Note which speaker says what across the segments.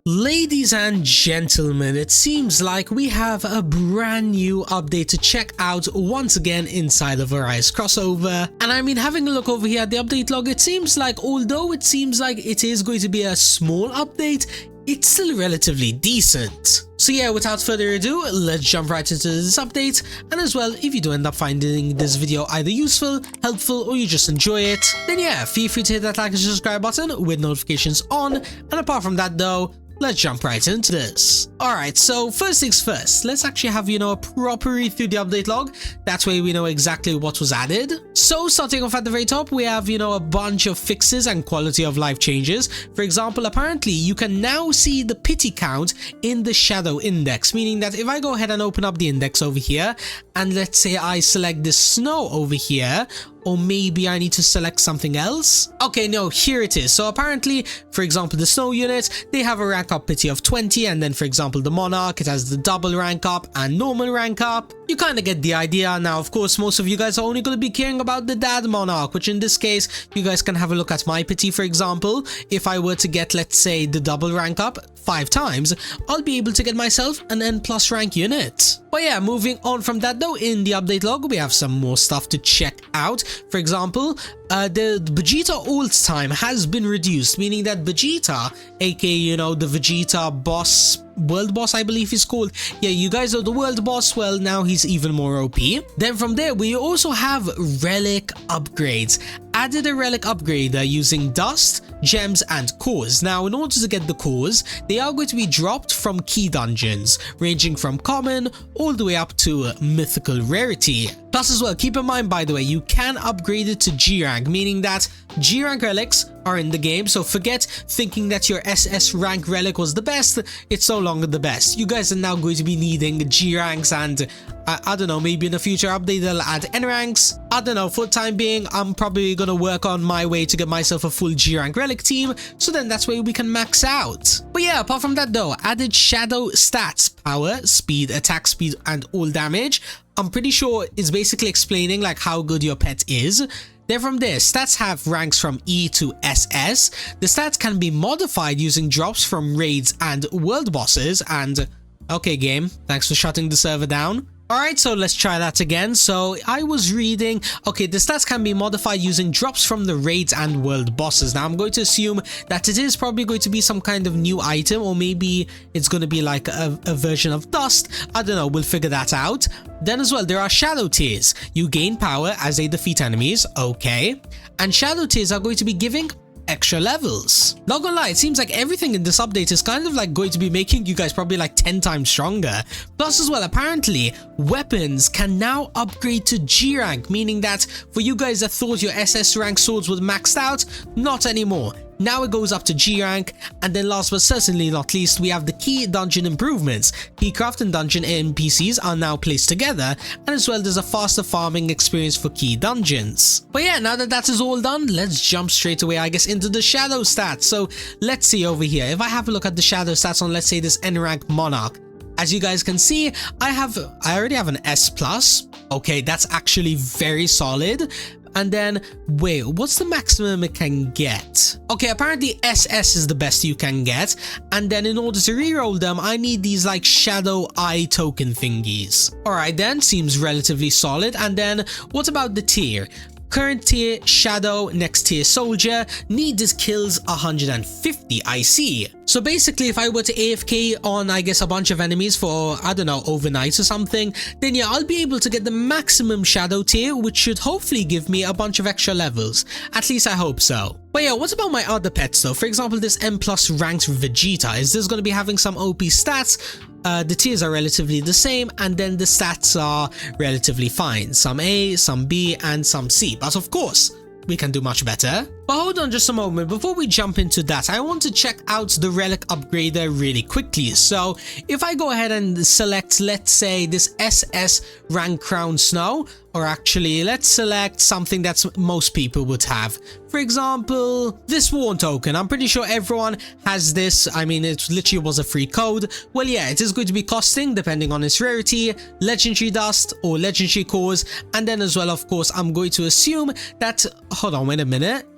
Speaker 1: Ladies and gentlemen, it seems like we have a brand new update to check out once again inside of Arise crossover. And I mean, having a look over here at the update log, it seems like although it seems like it is going to be a small update, it's still relatively decent. So yeah, without further ado, let's jump right into this update. And as well, if you do end up finding this video either useful, helpful, or you just enjoy it, then yeah, feel free to hit that like and subscribe button with notifications on. And apart from that though, let's jump right into this. Alright, so first things first, let's actually have, a proper read through the update log. That way we know exactly what was added. So starting off at the very top, we have, a bunch of fixes and quality of life changes. For example, apparently you can now see the pity count in the shadow index, meaning that if I go ahead and open up the index over here, and let's say I select the snow over here, or maybe I need to select something else. Okay, no, here it is. So apparently, for example, the snow unit, they have a rank up pity of 20, and then for example, the monarch, it has the double rank up and normal rank up. You kind of get the idea. Now, of course, most of you guys are only going to be caring about the dad monarch, which in this case, you guys can have a look at my pity, for example. If I were to get, let's say, the double rank up 5 times, I'll be able to get myself an N+ rank unit. But yeah, moving on from that though, in the update log, we have some more stuff to check out. For example, the Vegeta ult time has been reduced, meaning that Vegeta, aka, the Vegeta boss, world boss I believe he's called. Yeah, you guys are the world boss, well now he's even more OP. Then from there, we also have relic upgrades. Added a relic upgrade using dust, gems and cores. Now in order to get the cores, they are going to be dropped from key dungeons, ranging from common all the way up to mythical rarity. Plus as well, keep in mind by the way, you can upgrade it to G rank, meaning that G rank relics are in the game, so forget thinking that your SS rank relic was the best. It's no longer the best. You guys are now going to be needing G ranks, and I don't know, maybe in a future update they'll add N ranks. I don't know, for the time being I'm probably gonna work on my way to get myself a full G rank relic team, so then that's where we can max out. But yeah, apart from that though, added shadow stats, power, speed, attack speed and all damage. I'm pretty sure it's basically explaining like how good your pet is. Then from there, stats have ranks from E to SS. The stats can be modified using drops from raids and world bosses. And okay game, thanks for shutting the server down. Alright, so let's try that again. So I was reading, okay, the stats can be modified using drops from the raids and world bosses. Now I'm going to assume that it is probably going to be some kind of new item, or maybe it's going to be like a version of dust. I don't know, we'll figure that out. Then as well, there are shadow tiers. You gain power as they defeat enemies, okay. And shadow tiers are going to be giving extra levels. Not gonna lie, it seems like everything in this update is kind of like going to be making you guys probably like 10 times stronger. Plus as well, apparently weapons can now upgrade to G rank, meaning that for you guys that thought your SS rank swords were maxed out, not anymore. Now it goes up to G rank. And then last but certainly not least, we have the key dungeon improvements. Keycraft and dungeon NPCs are now placed together, and as well there's a faster farming experience for key dungeons. But yeah, now that is all done, let's jump straight away I guess into the shadow stats. So let's see over here, if I have a look at the shadow stats on let's say this N rank monarch, as you guys can see, I already have an S+. Okay, that's actually very solid. And then, wait, what's the maximum it can get? Okay, apparently SS is the best you can get. And then in order to reroll them, I need these like shadow eye token thingies. Alright then, seems relatively solid. And then, what about the tier? Current tier shadow, next tier soldier, needed kills 150, I see. So basically if I were to AFK on I guess a bunch of enemies for I don't know overnight or something, then yeah, I'll be able to get the maximum shadow tier, which should hopefully give me a bunch of extra levels. At least I hope so. But yeah, what about my other pets though? For example, this M+ ranked Vegeta, is this going to be having some OP stats? The tiers are relatively the same, and then the stats are relatively fine. Some A, some B, and some C. But of course, we can do much better. But hold on just a moment, before we jump into that, I want to check out the relic upgrader really quickly. So if I go ahead and select, let's say this SS rank crown snow, or actually let's select something that most people would have. For example, this worn token. I'm pretty sure everyone has this. I mean, it literally was a free code. Well, yeah, it is going to be costing depending on its rarity, legendary dust or legendary cores. And then as well, of course, I'm going to assume that, hold on, wait a minute.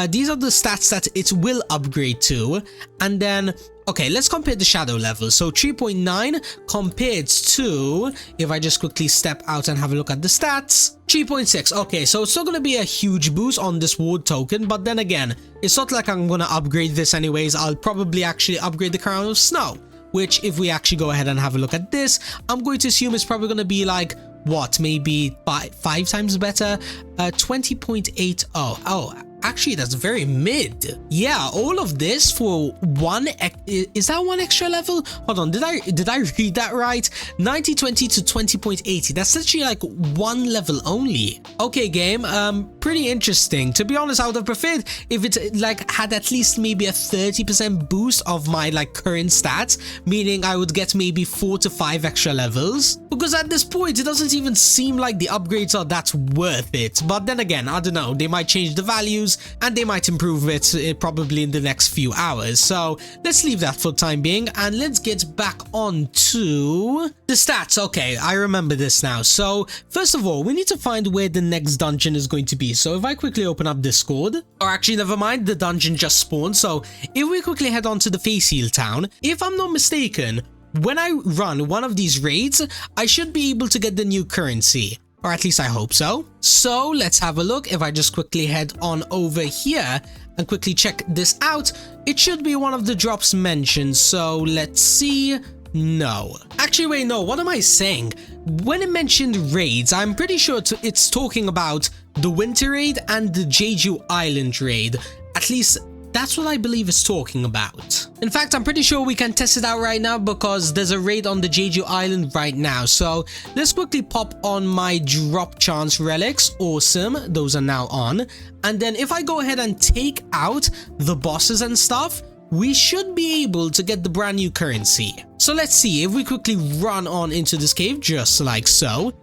Speaker 1: These are the stats that it will upgrade to, and then Okay, let's compare the shadow level. So 3.9 compared to, if I just quickly step out and have a look at the stats, 3.6. Okay, so it's not going to be a huge boost on this ward token, but then again, it's not like I'm going to upgrade this anyways. I'll probably actually upgrade the Crown of Snow, which if we actually go ahead and have a look at this, I'm going to assume it's probably going to be like, what, maybe five times better? 20.80. Oh, actually, that's very mid. Yeah, all of this for is that one extra level? Hold on, did I read that right? 90.20 to 20.80. That's actually like one level only. Okay, game, pretty interesting. To be honest, I would have preferred if it like had at least maybe a 30% boost of my like current stats, meaning I would get maybe 4 to 5 extra levels. Because at this point, it doesn't even seem like the upgrades are that worth it. But then again, I don't know, they might change the values and they might improve it probably in the next few hours. So let's leave that for the time being and let's get back on to the stats. Okay, I remember this now. So first of all, we need to find where the next dungeon is going to be. So if I quickly open up Discord, or actually never mind, the dungeon just spawned. So if we quickly head on to the Face Heal town, if I'm not mistaken, when I run one of these raids, I should be able to get the new currency. Or at least I hope so. So let's have a look. If I just quickly head on over here and quickly check this out, it should be one of the drops mentioned. So let's see. No. Actually, wait, no. What am I saying? When it mentioned raids, I'm pretty sure it's talking about the Winter Raid and the Jeju Island Raid. At least that's what I believe it's talking about. In fact, I'm pretty sure we can test it out right now because there's a raid on the Jeju Island right now. So let's quickly pop on my drop chance relics. Awesome. Those are now on. And then if I go ahead and take out the bosses and stuff, we should be able to get the brand new currency. So let's see if we quickly run on into this cave just like so.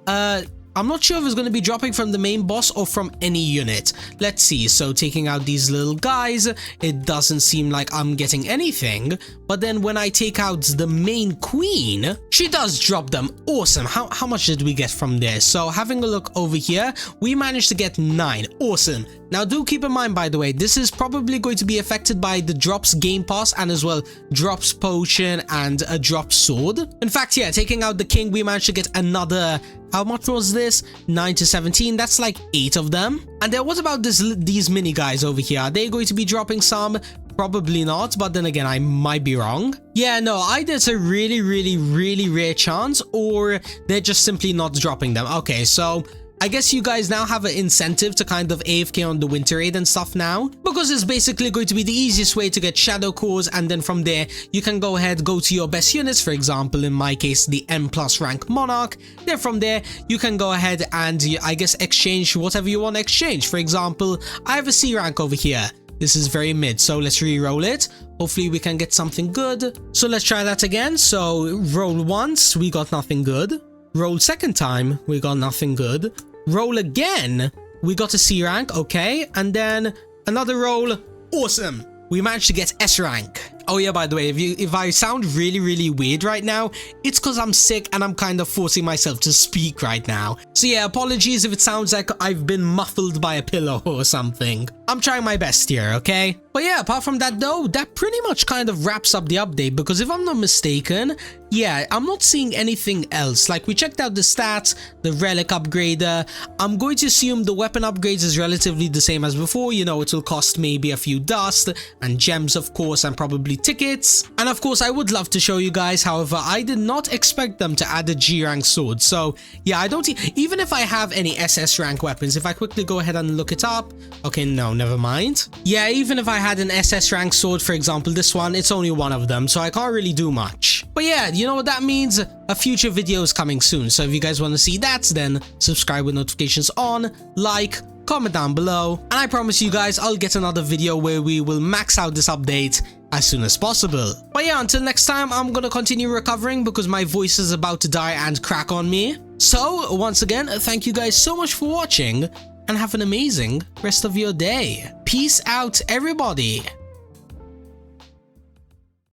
Speaker 1: I'm not sure if it's going to be dropping from the main boss or from any unit. Let's see. So taking out these little guys, it doesn't seem like I'm getting anything. But then when I take out the main queen, she does drop them. Awesome. How much did we get from there? So having a look over here, we managed to get 9. Awesome. Now do keep in mind, by the way, this is probably going to be affected by the drops game pass and as well drops potion and a drop sword. In fact, yeah, taking out the king, we managed to get another. How much was this? 9 to 17. That's like 8 of them. And then what about these mini guys over here? Are they going to be dropping some? Probably not, but then again, I might be wrong. Yeah, no, either it's a really, really, really rare chance or they're just simply not dropping them. Okay, so I guess you guys now have an incentive to kind of AFK on the Winter Raid and stuff now, because it's basically going to be the easiest way to get Shadow Cores, and then from there you can go to your best units. For example, in my case, the M+ rank Monarch. Then from there you can go ahead and I guess exchange whatever you want to exchange. For example, I have a C rank over here. This is very mid, so let's re-roll it. Hopefully we can get something good. So let's try that again. So roll once, we got nothing good. Roll second time, we got nothing good. Roll again, we got a C rank, okay. And then another roll, awesome. We managed to get S rank. Oh yeah, by the way, if I sound really, really weird right now, it's because I'm sick and I'm kind of forcing myself to speak right now. So yeah, apologies if it sounds like I've been muffled by a pillow or something. I'm trying my best here, okay? But yeah, apart from that though, that pretty much kind of wraps up the update, because if I'm not mistaken, yeah, I'm not seeing anything else. Like, we checked out the stats, the relic upgrader. I'm going to assume the weapon upgrades is relatively the same as before. You know, it will cost maybe a few dust and gems, of course, and probably tickets. And of course, I would love to show you guys. However, I did not expect them to add a G rank sword. So yeah, I don't even if I have any SS rank weapons, if I quickly go ahead and look it up. Okay, no, never mind. Yeah, even if I had an SS rank sword, for example, this one, it's only one of them, so I can't really do much. But yeah, you know what that means? A future video is coming soon. So if you guys want to see that, then subscribe with notifications on, like, comment down below, and I promise you guys I'll get another video where we will max out this update as soon as possible. But yeah, until next time, I'm gonna continue recovering because my voice is about to die and crack on me. So once again, thank you guys so much for watching and have an amazing rest of your day. Peace out, everybody.